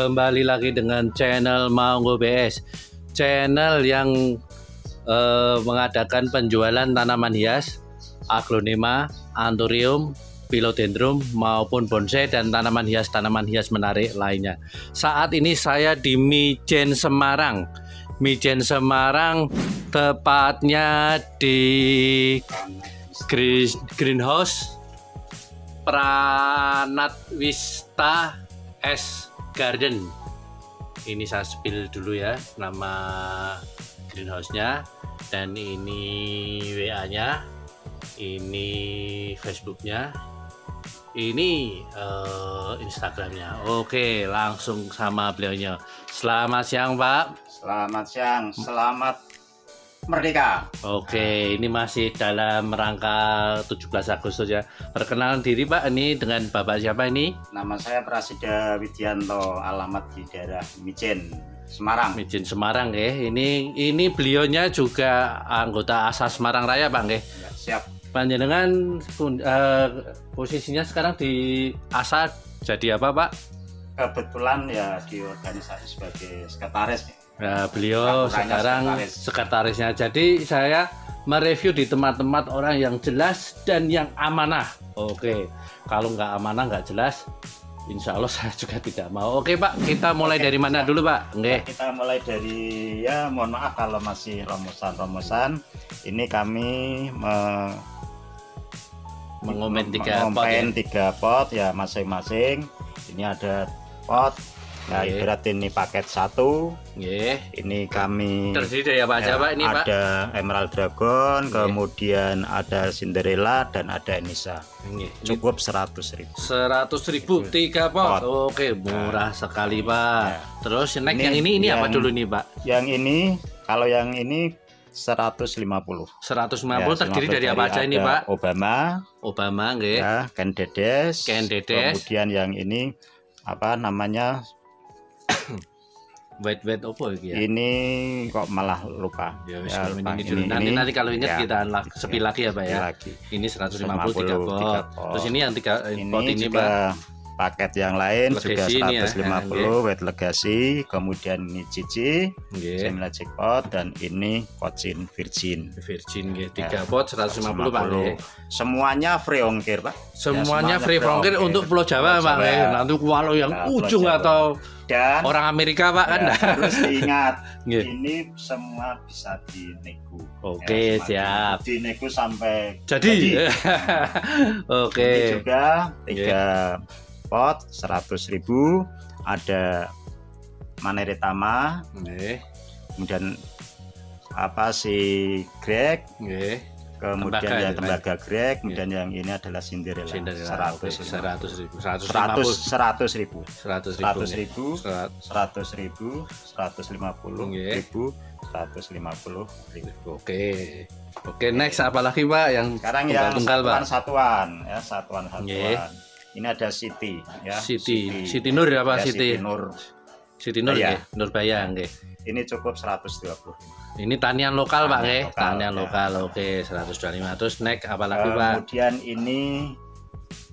Kembali lagi dengan channel Maunggo BS, channel yang mengadakan penjualan tanaman hias, aglonema, anthurium, philodendron maupun bonsai dan tanaman hias menarik lainnya. Saat ini saya di Mijen Semarang. Mijen Semarang, tepatnya di greenhouse Pranatwista S Garden. Ini saya spill dulu ya nama greenhouse-nya, dan ini WA-nya, ini Facebook-nya, ini Instagram-nya. Oke, langsung sama beliaunya. Selamat siang, Pak. Selamat siang, selamat Merdeka. Oke, ini masih dalam rangka 17 Agustus ya. Perkenalan diri, Pak, ini dengan Bapak siapa ini? Nama saya Prasida Widianto, alamat di daerah Mijen, Semarang. Mijen Semarang ya. Ini beliaunya juga anggota ASA Semarang Raya, Pak nggih. Ya, siap. Panjenengan posisinya sekarang di ASA jadi apa, Pak? Kebetulan ya di organisasi sebagai sekretaris. Nah, beliau sekarang sekretarisnya. Jadi saya mereview di tempat-tempat orang yang jelas dan yang amanah. Oke, kalau nggak amanah, nggak jelas, insya Allah saya juga tidak mau. Oke, Pak, kita mulai dari mana dulu, Pak? Nggih. Kita mulai dari, ya mohon maaf kalau masih romosan-romosan. Ini kami mengomen tiga pot ya masing-masing. Ini ada pot. Nah, berarti ini paket 1. Ini kami terdiri dari apa aja, Pak? Ini, Pak? Ada Emerald Dragon, kemudian ada Cinderella dan ada Enisa. Cukup 100.000. 100.000 3 pot. Oke, murah sekali, Pak. Terus yang ini apa dulu nih, Pak? Yang ini, kalau yang ini 150. 150 terdiri dari apa aja ini, Pak? Obama, nggih. Ya, Ken Dedes. Kemudian yang ini apa namanya? White apa ya? Ini kok malah lupa. Ya, nanti kalau ingat kita sepi lagi ya, Pak ya. Ini 150 3 pot. Terus ini yang 3 pot ini, Pak. Paket yang lain Legacy juga 150 White Legacy, kemudian ini Cici, Semila Jackpot, dan ini Cochin Virgin nggih. 3 pot 150, Pak. Semuanya free ongkir, Pak. Semuanya free ongkir untuk Pulau Jawa, Pak. Nanti kalau yang ujung atau dan orang Amerika, Pak, kan harus diingat ini semua bisa dinego. Oke, siap. Dinego sampai jadi. Oke. Ini juga 3 pot 100.000. Ada Maneretama, kemudian apa si Greg, kemudian ya tembaga Greg, kemudian yang ini adalah Cinderella. 100.000, 150.000, 150.000. Oke, next apa lagi, Pak? Yang sekarang yang satuan ya, satuan. Ini ada Siti ya. Siti Nur apa ya, Siti Nur ya, Nurbaya nggih. Ini cukup 120. Ini tanian lokal, Pak nggih. Tanian lokal. Oke, 125. Terus next apa lagi, Pak? Kemudian ini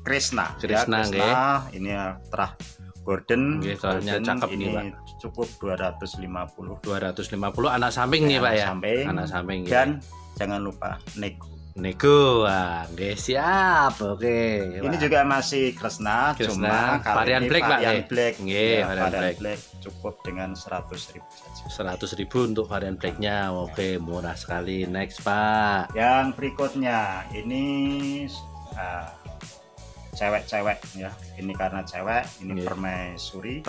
Krishna nggih. Ini terah Gordon. Soalnya cakep ini, nih, Pak. Cukup 250 anak samping nih, Pak ya. Anak samping. Dan jangan lupa nego, nggih, siap. Oke. Ini juga masih Krishna, cuma varian black, Pak. Varian black cukup dengan 100.000 saja. 100.000 untuk varian blacknya. Oke, murah sekali. Next, Pak. Yang berikutnya ini cewek ya. Ini karena cewek, ini permaisuri.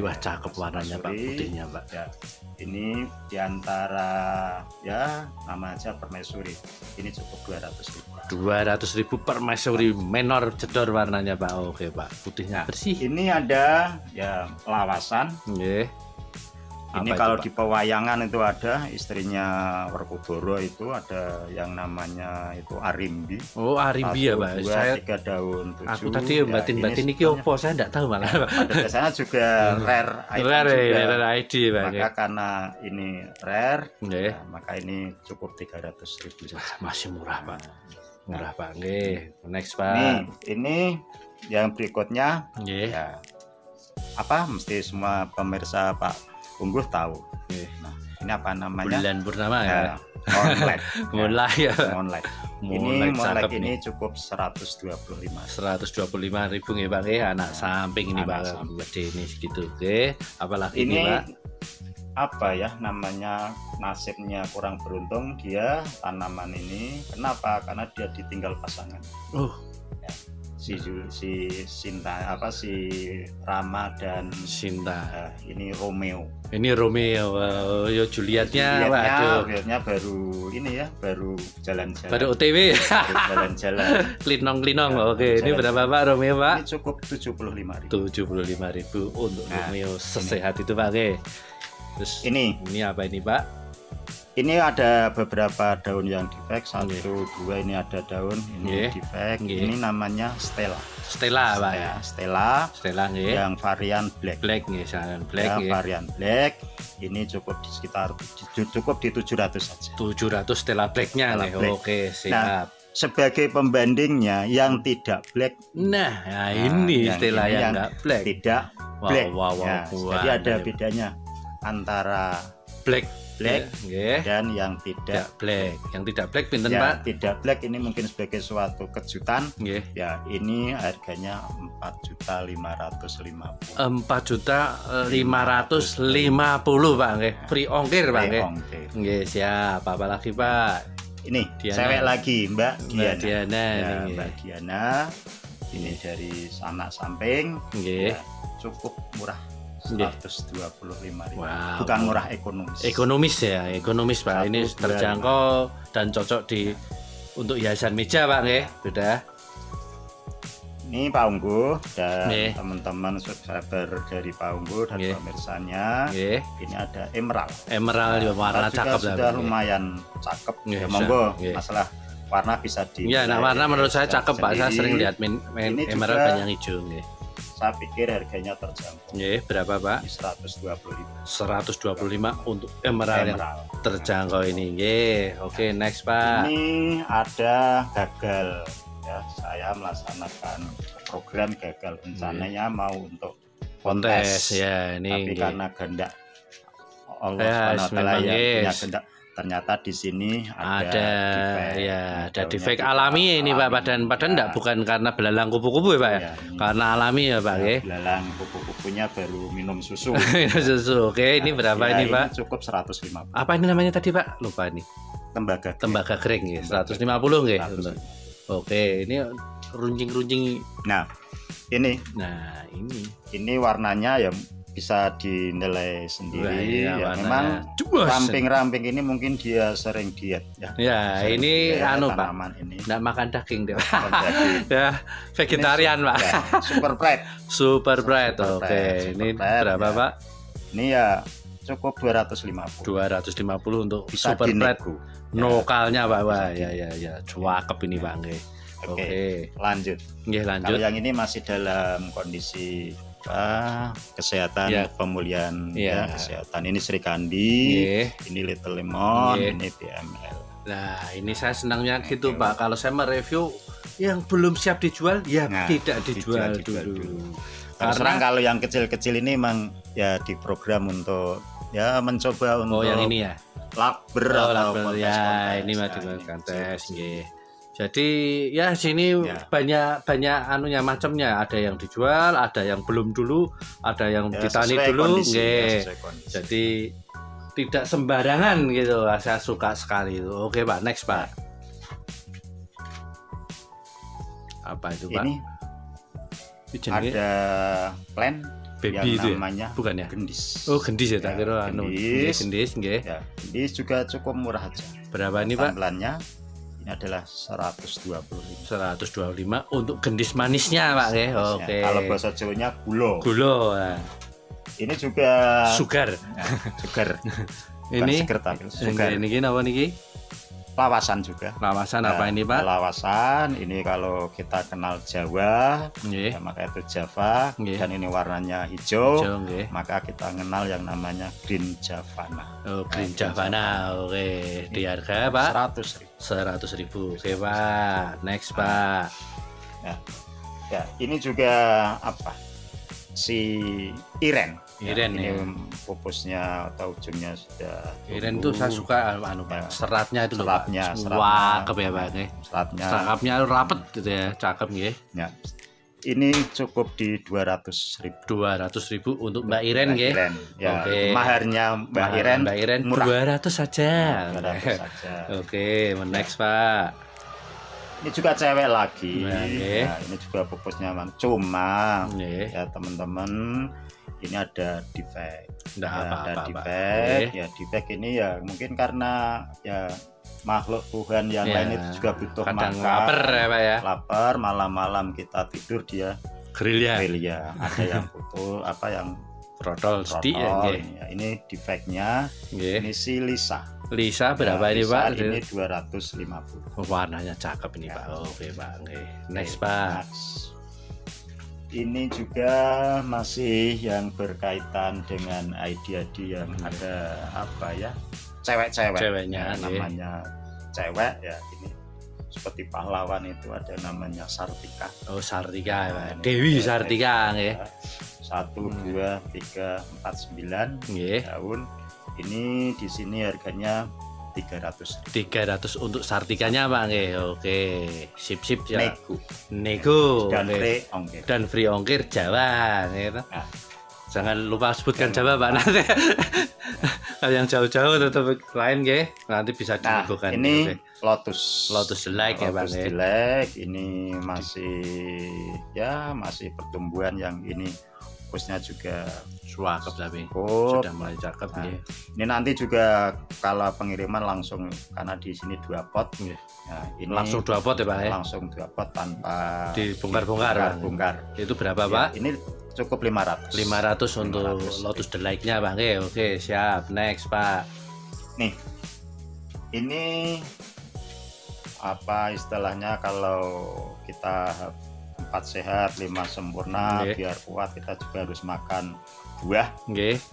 Wah, cakep warnanya, Pak, putihnya, Pak. Ya. Ini diantara ya nama aja permaisuri. Ini cukup 200.000. 200.000 permaisuri menor jedor warnanya, Pak. Oke, Pak. Putihnya bersih. Ini ada ya lawasan. Ini kalau di pewayangan itu ada istrinya Werkudara, itu ada yang namanya itu Arimbi. Oh, Arimbi 1, ya, Pak. 2, saya 3 daun 7. Aku tadi batin-batin ini apa? Saya enggak tahu malah, Pak. Pada biasanya juga rare ID, Pak. Maka karena ini rare, ya, maka ini cukup 300.000 saja. Masih murah, Pak. Murah, Pak. Nggih. Next, Pak. Ini yang berikutnya ya apa mesti semua pemirsa Pak Ungguh tahu. Nah, ini apa namanya? Bulan purnama ya. Moonlight. Mulai ya. Moonlight. Ini Moonlight ini cukup 125. 125.000 ya Pak ya, anak samping ini Pak. Gede ini segitu. Oke, apalagi ini Pak? Apa ya namanya, nasibnya kurang beruntung dia tanaman ini. Kenapa? Karena dia ditinggal pasangan. Ya, si Sinta apa si Rama dan Sinta. Ini Romeo. Ini Romeo. Yo Julietnya baru ini ya, baru jalan-jalan. Baru OTW. Baru jalan-jalan. Klinong. Oke, ini berapa Pak Romeo Pak? Ini cukup 75.000. 75.000 untuk Romeo sesehat itu Pak. Oke. Terus ini apa ini Pak? Ini ada beberapa daun yang defect, 1, 2 ini ada daun ini defect. Ini namanya Stella Pak ya. Stella yang varian black. Yang varian black ini cukup di sekitar cukup di 700 saja. 700 Stella blacknya nih. Oke, siap. Nah, sebagai pembandingnya yang tidak black. Nah, ini Stella yang enggak black. Tidak black. Wow. Jadi ada bedanya antara black dan yang tidak black. Yang tidak black pinten Pak? Tidak black ini mungkin sebagai suatu kejutan. Ya, ini harganya 4.550. 4.550 Pak nggih. Free ongkir Pak nggih. Nggih, siap. Apa lagi Pak? Ini cewek lagi Mbak Diana. Mbak Diana. Ini dari anak samping. Cukup murah. 125.000. Bukan murah, ekonomis ya, ekonomis Pak. Ini terjangkau dan cocok untuk hiasan meja Pak nggih. Sudah. Ini Pak Ungguh dan teman-teman subscriber dari Pak Ungguh dan pemirsanya. Ini ada emerald ya, warna cakep sudah lumayan cakep. Ya monggo, masalah warna bisa di. Ya, nah warna menurut saya cakep Pak. Saya sering lihat main emerald banyak hijau nggih. Saya pikir harganya terjangkau. Berapa Pak? 125. 125 untuk emerald yang terjangkau ini. Oke, next Pak. Ini ada gagal ya. Saya melaksanakan program gagal, rencananya mau untuk kontes ya ini. Tapi karena kehendak Allah SWT yang punya kehendak, ternyata di sini ada defect alami ini Pak, padahal enggak, bukan karena belalang kupu-kupu ya Pak ya, karena alami ya Pak ya. Belalang kupu-kupunya baru minum susu. Oke, ini berapa ini Pak? Cukup 150. Apa ini namanya tadi Pak? Lupa nih. Tembaga kering ya, 150 nggih. Oke, ini runcing-runcing. Nah, ini warnanya ya bisa dinilai sendiri. Memang ramping-ramping ini mungkin dia sering diet ya. Ya, ini Pak. Enggak makan daging deh. Ya, vegetarian Pak. Super Pride. Oke, ini berapa Pak? Ini ya cukup 250. 250 untuk Super Pride. Nokalnya Pak. Wah, ya. Cakep ini Pak nggih. Oke, lanjut. Kalau yang ini masih dalam kondisi kesehatan, pemulihan kesehatan. Ini Sri Kandi, ini Little Lemon, ini BML. Nah, ini saya senangnya gitu Pak. Kalau saya mereview yang belum siap dijual, tidak dijual dulu. Karena kalau yang kecil-kecil ini memang ya diprogram untuk ya mencoba untuk yang ini ya. Lakber atau kontes. Ini mah kontes nggih. Jadi ya sini banyak anunya macamnya, ada yang dijual, ada yang belum dulu, ada yang ditani dulu, jadi tidak sembarangan gitu. Saya suka sekali itu. Oke Pak, next Pak. Apa itu Pak? Ini ada plant baby yang namanya bukan ya? Gendis. Oh gendis ya, tak kira gendis nggih. Ya, gendis juga cukup murah aja. Berapa ini Pak? Tampilannya adalah 125 untuk gendis manisnya Pak ya. Oke. Kalau bahasa Jawanya gulo. Nah. Ini juga sugar. Ini sugar. Ini apa niki? Lawasan juga. Lawasan apa ini Pak? Lawasan ini kalau kita kenal Jawa, ya, maka itu Java, dan ini warnanya hijau, maka kita kenal yang namanya Green Javana. Oh, Green Javana. Oke. Di harga Pak? 100.000. Oke Pak. Next Pak. Ya, ini juga apa? si Iren. Iren ini ya. pupusnya atau ujungnya sudah Iren itu saya suka Pak. Seratnya itu seratnya, wah ya Pak. Seratnya rapet gitu ya, cakep nggih. Ya. Ini cukup di 200.000. 200.000 untuk Mbak Iren nggih. Ya, maharnya Mbak Iren murah. 200 saja. 200 saja. Oke, next Pak. Ini juga cewek lagi. Okay. Nah, ini juga pupusnya cuma ya teman-teman, ini ada defect. Ada defect. Ya defect ini ya mungkin karena ya makhluk Tuhan yang lain itu juga butuh makan. Lapar ya Pak ya. Lapar, malam-malam kita tidur dia gerilya. Ada yang putus, yang Trotol sedikit ya. Ini defectnya. Ini si Lisa berapa ini Pak? Ini 250. Warnanya cakep ini Pak. Oke Pak. Next Pak. Ini juga masih yang berkaitan dengan idea yang ada ceweknya namanya cewek ya. Ini seperti pahlawan itu ada namanya Sartika. Oh Sartika ya. Dewi Sartika nggih. 1 2 3 4 9 daun. Ini di sini harganya 300 untuk Sartikanya Pak nggih. Oke, sip ya. Nego dan free ongkir Jawa gitu. Jangan lupa sebutkan Jawa Pak nanti. Kalau yang jauh-jauh tetap lain nggih. Nanti bisa dinegokan. Ini Lotus Delike ya Pak. Lotus Delike ini masih pertumbuhan yang ini. Pupusnya juga cakep tapi sudah mulai cakep nih. Ini nanti juga kalau pengiriman langsung karena di sini 2 pot. Nah, ini langsung 2 pot ya Pak ya. Langsung 2 pot tanpa dibongkar. Itu berapa Pak? Ini cukup 500. 500 untuk Lotus Delike-nya Bang. Oke, siap. Next Pak. Nih. Ini apa istilahnya kalau kita 4 sehat 5 sempurna biar kuat kita juga harus makan buah.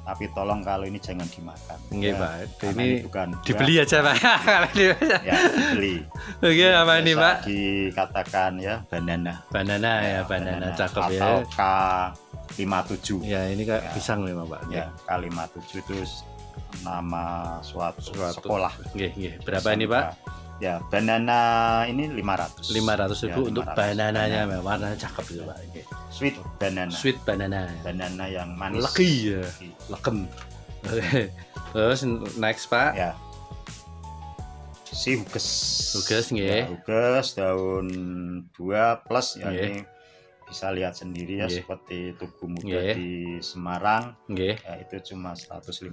Tapi tolong kalau ini jangan dimakan. Pak. Ini bukan dibeli aja Pak. Ya, dibeli. Oke, apa ini Pak? Dikatakan ya banana cakep ya. Atau K57. Ya, ini kayak pisang memang Pak. Ya, K57 itu nama suatu sekolah. Berapa ini Pak? Ya, banana ini 500.000 untuk banananya, warnanya cakep itu Pak. Sweet banana. Banana yang manis. Legi ya. Legem. Terus next Pak. Ya. Si Huges nggih. Huges daun 2 plus ya ini bisa lihat sendiri ya seperti Tugu Muda di Semarang. Ya itu cuma 150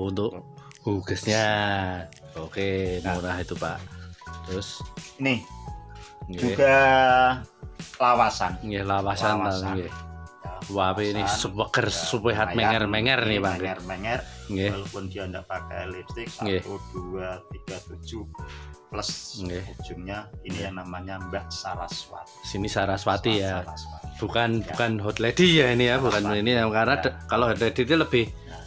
untuk Hugesnya. Oke, murah itu Pak. Terus ini juga lawasan. Lawasan. Wah, ini seger supehat menger-menger nih Bang. Menger. Walaupun dia enggak pakai lipstik 1 2 3 7 plus ujungnya ini yang namanya Mbak Saraswati. Sini Saraswati ya. Bukan hot lady ya ini ya, bukan ini karena kalau hot lady itu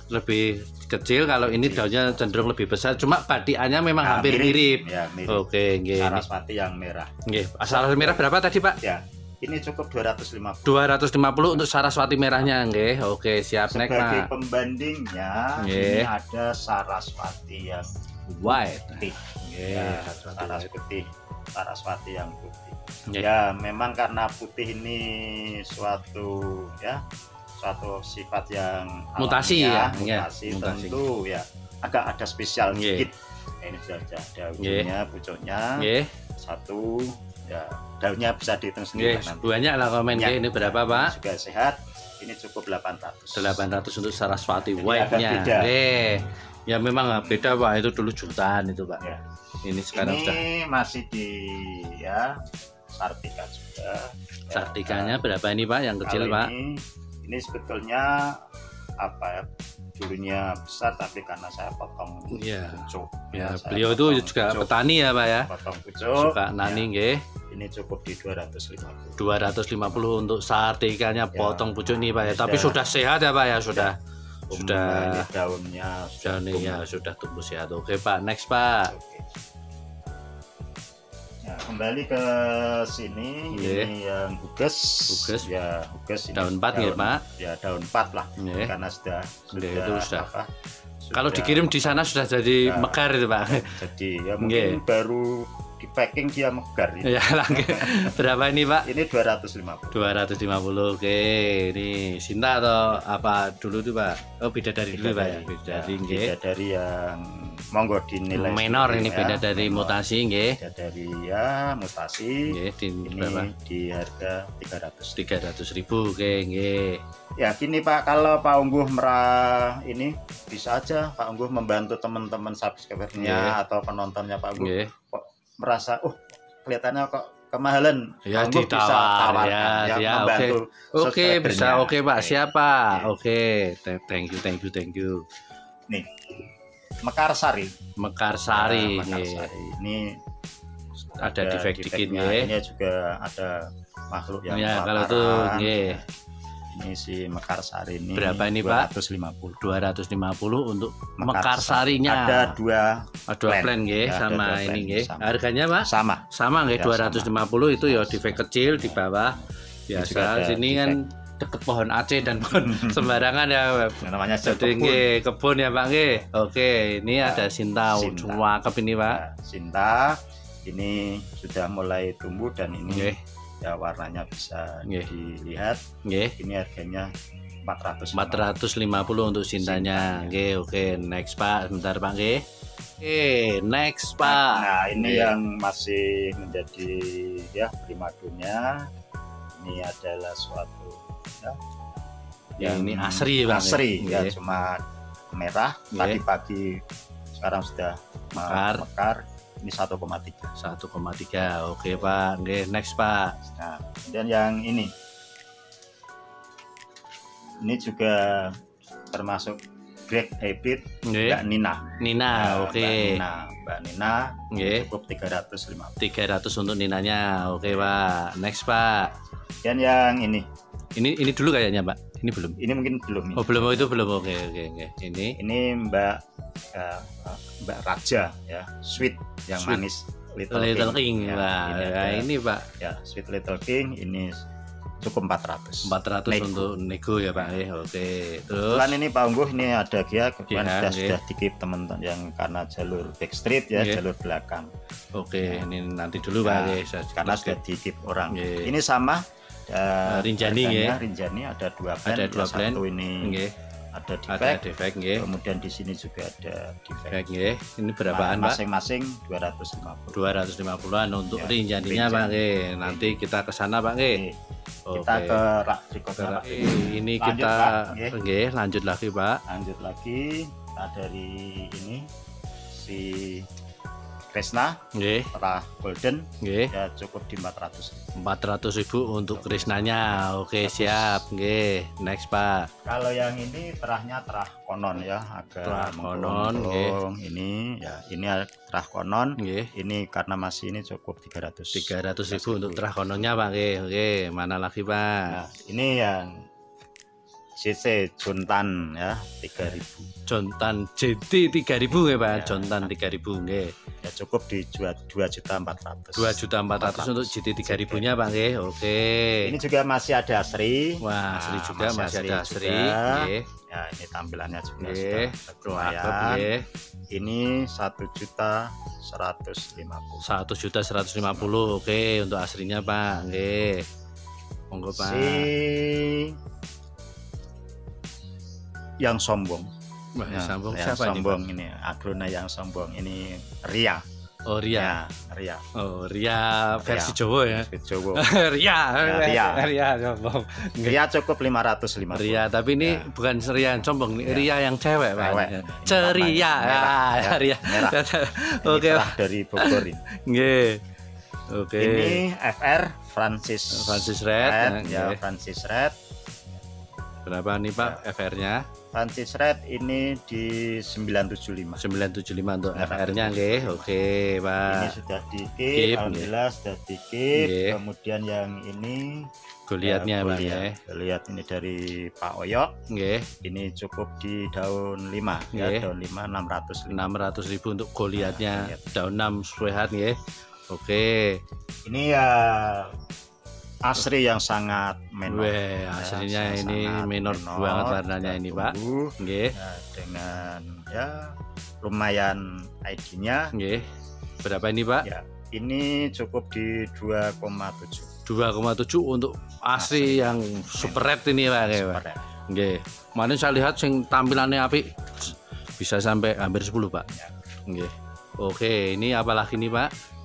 lebih kecil, kalau ini daunnya cenderung lebih besar, cuma badiannya memang hampir mirip. Ya, mirip. Oke, Saraswati yang merah. Saraswati merah berapa tadi Pak? Ya. Ini cukup 250. 250 untuk Saraswati merahnya, nggih. Oke, siap nek, Pak. Sebagai pembandingnya, ini ada Saraswati yang white. Putih. Saraswati yang putih. Ya, memang karena putih ini suatu sifat yang mutasi mutasi tentu ya agak ada spesial sedikit. Ini sudah ada ujungnya, pucuknya. Satu ya daunnya bisa dihitung sendiri nanti. Banyak lah komen ini berapa Pak? Juga sehat. Ini cukup 800. 800 untuk Saraswati white-nya. Ya memang beda Pak, itu dulu jutaan itu Pak. Ini sekarang ini masih di Sartika juga. Sartikanya berapa ini Pak yang kecil Pak? Ini sebetulnya dulunya besar tapi karena saya potong pucuk. Beliau itu juga petani ya Pak ya. Potong pucuk. Suka nani nggih. Ini cukup di 250. 250 untuk Sartikanya potong pucuk nih Pak ya. Tapi sudah sehat ya Pak ya, sudah daunnya sudah tumbuh sehat. Oke Pak, next Pak. kembali ke sini. Ini yang huges ya, huges daun 4 ya Pak ya, daun 4 lah karena sudah itu sudah kalau dikirim di sana sudah jadi mekar itu Pak. Jadi ya mungkin baru di packing dia megar ya. Berapa ini Pak? Ini 250. Oke, ini Sinta atau apa dulu tuh Pak? Oh, bidadari dulu Pak ya. Bidadari yang monggo dinilai minor ini ya. Bidadari mutasi nggih. Bidadari ya mutasi nggih di harga 300.000 oke nggih. Ya gini Pak, kalau Pak Ungguh ini bisa aja Pak Ungguh membantu teman-teman subscribernya atau penontonnya Pak Ungguh kok merasa kelihatannya kok kemahalan ya, Ungguh bisa tawarkan ya, membantu oke bisa Pak siapa oke thank you nih Mekarsari ini ada defek dikit ini juga ada makhluk yang ya kalau itu ini si Mekarsari ini berapa ini Pak? 250 untuk Mekarsarinya ada dua plan nggih sama ini nggih harganya Pak sama nggih ya, 250 itu ya defek kecil di bawah biasa sini kan deket pohon Aceh dan pohon sembarangan ya namanya jadi kebun ya Pak nggih oke ini ada Sinta cakep ini Pak Sinta ini sudah mulai tumbuh dan ini ya warnanya bisa dilihat ini harganya 450 untuk Sintanya oke next Pak sebentar Pak next Pak nah ini yang masih menjadi ya primadona ini adalah suatu yang ini asri Bang ya cuma merah tadi pagi sekarang sudah mekar ini 1,3 oke Pak next Pak nah dan yang ini juga termasuk grade hybrid Mbak Nina oke Mbak Nina cukup 350 untuk Ninanya oke Pak next Pak dan yang ini dulu kayaknya Pak ini belum ini mungkin belum itu belum oke ini Mbak Raja ya sweet yang manis Little King ini Pak ya sweet Little King ini cukup 400 untuk nego ya Pak oke terus ini Pak Ungguh ini ada sudah dikip teman-teman yang karena jalur backstreet ya jalur belakang ini nanti dulu Pak karena sudah dikip orang ini sama Rinjani ada dua plan satu ini ada defek kemudian di sini juga ada defek ini berapaan Pak masing-masing 250 untuk Rinjaninya Pak nanti kita ke sana Pak kita ke rak berikutnya Pak ini kita lanjut lagi Pak kita dari ini si Krishna Rah Golden ya cukup di 400.000 untuk Krishnanya oke siap next Pak kalau yang ini terahnya terah konon ya agak menggelung ini ya ini terah konon ini karena masih ini cukup 300.000 untuk terah kononnya Pak oke mana lagi Pak nah, ini yang CC Jontan ya 3.000 Jontan JT 3.000 ya Pak Jontan 3.000 ya cukup di 2.400.000 untuk JT 3.000 nya Pak oke ini juga masih ada asri asri juga masih ada asri ya ini tampilannya juga sudah ini 1.150.000 oke untuk aslinya Pak monggo Pak yang sombong siapa sombong ini agrona yang sombong ini Ria Ria versi Jawa ya Ria sombong Ria cukup 550 Ria tapi ini bukan Ria yang sombong Ria yang cewek Pak ceria Ria oke dari Bogor ini ini FR Francis Red Francis Red berapa nih Pak FR-nya? Francis Red ini di 975 untuk FR-nya oke Pak ini sudah dikip alhamdulillah sudah dikip kemudian yang ini Goliatnya Pak Goliat ini dari Pak Oyo ini cukup di daun 5 daun 5 600.000 untuk Goliatnya daun 6 sehat Oke. Ini ya asri yang sangat menor. Weh, aslinya ya, ini menor banget warnanya ini, Pak. Nggih. Ya, dengan ya lumayan ID-nya. Nggih. Berapa ini, Pak? Ya, ini cukup di 2,7. 2,7 untuk asli yang super red ini, Pak. Nggih. Mana saya lihat sing tampilannya apik bisa sampai hampir 10, Pak. Ya. Nggih. Oke, ini apa lagi nih, Pak?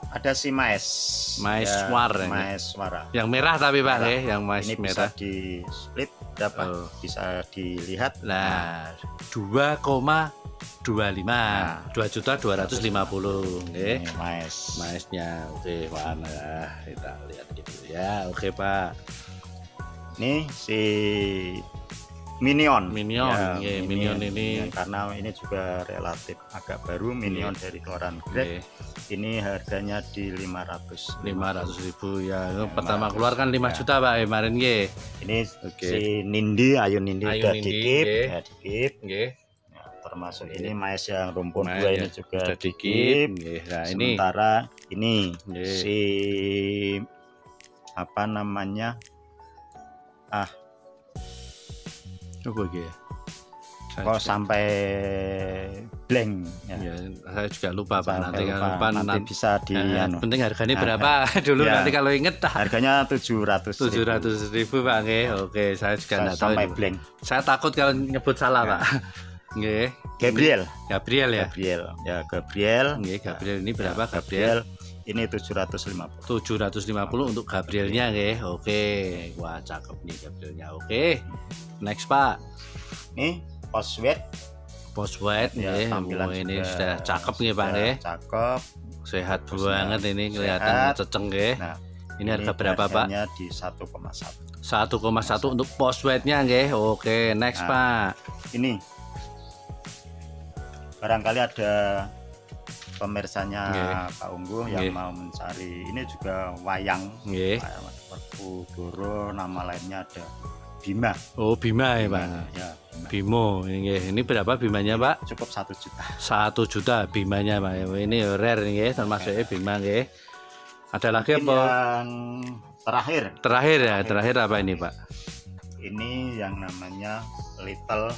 Ada si Maes ya, Maes Suara. Yang merah tapi Pak ya, yang Maes ini merah. Bisa di split berapa? Bisa dilihat. Nah, 2,25. Nah, 2.250.000. Oke. Maesnya. Oke, mana? Kita lihat gitu ya. Oke, Pak. Ini si Minion ya, Minion ini ya, karena ini juga relatif agak baru. Minion dari keluaran Greg. Ini harganya di 500.000 ya. Pertama keluar kan 5 juta Pak kemarin nggih. Ini si Nindi, Ayu Nindi udah dikip ya, dikip nggih. Ya, termasuk ini Maes yang rumpun dua ini juga sudah dikip. Nah, sementara ini si apa namanya? Coba ya. Kok sampai blank ya. Ya, saya juga lupa Pak. Nanti bisa di penting harganya berapa dulu ya. Nanti kalau inget harganya 700.000 Pak nggih. Oke, saya juga enggak tahu sampai blank. Saya takut kalau nyebut salah Pak. Nggih. Gabriel ya. Gabriel nggih. Gabriel ini berapa Gabriel? Ini 750 untuk Gabrielnya nggih. Oke. Wah, cakep nih Gabrielnya. Oke. Next Pak. Nih post white ya, tampilan ini sudah cakep nih Pak nggih. Cakep, sehat banget ini, kelihatan ceceng nggih. Nah, ini harga berapa Pak? Di 1,1 untuk post white-nya nggih. Oke, next Pak. Ini barangkali ada pemirsanya Pak Ungguh yang mau mencari ini juga wayang Werkudara, nama lainnya ada Bima. Oh, Bima ya Pak. Ya, Bimo ini berapa Bimanya Pak? Cukup 1 juta. 1 juta Bimanya Pak. Ini rare nih termasuknya Bima nggih. Ada lagi apa? Yang terakhir terakhir apa ini Pak? Ini yang namanya Little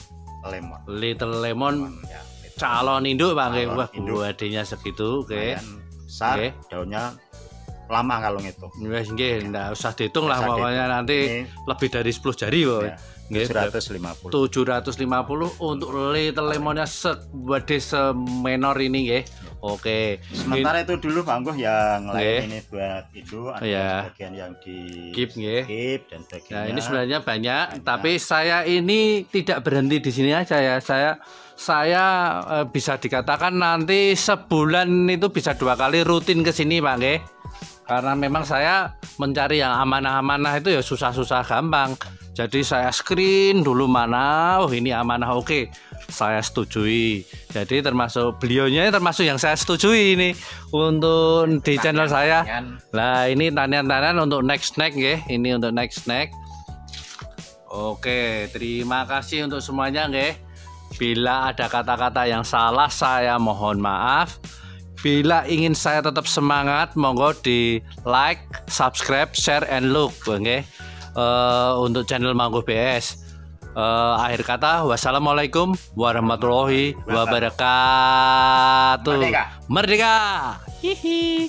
Lemon ya, calon induk Pak nggih. Wah, buahnya segitu oke. Besar, daunnya lama kalau ngitung. Wes nggih, ndak usah dihitung lah pokoknya nanti lebih dari 10 jari kok. Nggih, 750 untuk Little Lemonnya segede semenor ini nggih. Oke. Sementara itu dulu Pak Ungguh yang lain ini buat itu ada bagian yang di keep nggih. Dan bagiannya. Nah, ini sebenarnya banyak, tapi saya ini tidak berhenti di sini aja ya. Saya bisa dikatakan nanti sebulan itu bisa 2 kali rutin ke sini Pak nggih. Karena memang saya mencari yang amanah-amanah itu ya susah-susah gampang. Jadi saya screen dulu mana, oh ini amanah, oke, saya setujui. Jadi termasuk beliaunya termasuk yang saya setujui ini untuk di channel saya. Nah ini tanian-tanian untuk next snack ya, ini untuk next snack. Oke, terima kasih untuk semuanya nggih. Bila ada kata-kata yang salah saya mohon maaf. Bila ingin saya tetap semangat, monggo di like, subscribe, share, and look, nggih. Untuk channel Mangguh BS. Akhir kata, wassalamualaikum warahmatullahi wabarakatuh. Merdeka. Hihi.